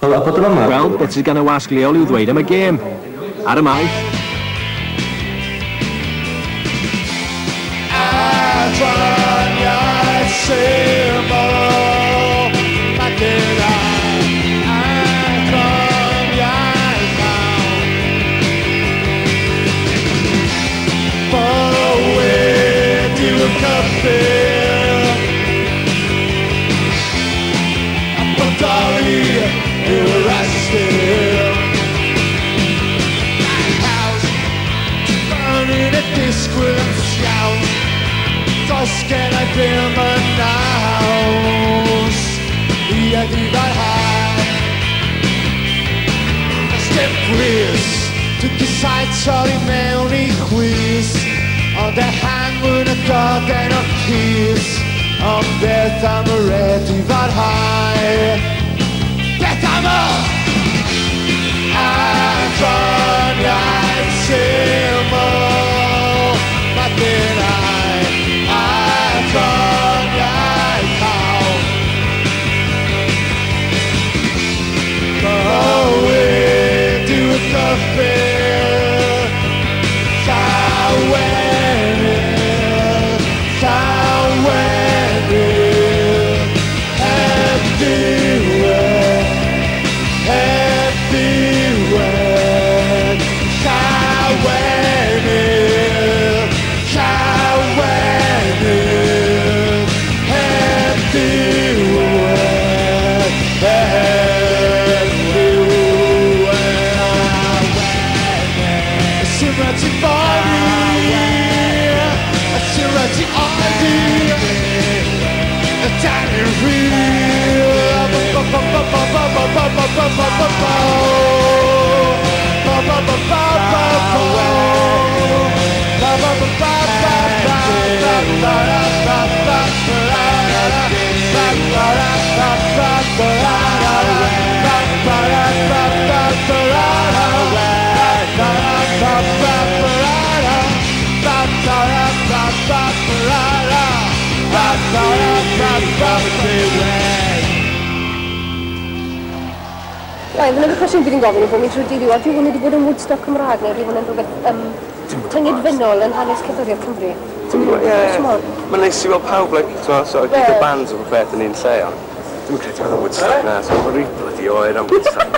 Wel, beth sydd gan y wasg leol i'w ddweud am y gêm. Ar y maith. Can I feel my nose? I think I high. Step quiz to decide sorry mewn I quiz. Ond e hanfwn y god en o'r cys. Ond beth am y red I farhau. Beth am y adroniaeth syml. Mae dyn Fy'n yna cwestiwn bydd yn gofyn I fod mi'n trwy dyddiw, a rhyw hwn wedi bod yn Woodstock Cymraeg neu rhyw hwn yn rhywbeth tyngedfynol yn hanes cerddoriaeth Cymru? Mae'n neis I weld pawb, so gig y bands o beth yn un lle, ond dwi'n credu oedd Woodstock na, so mae'n rhy bloody oer am Woodstock.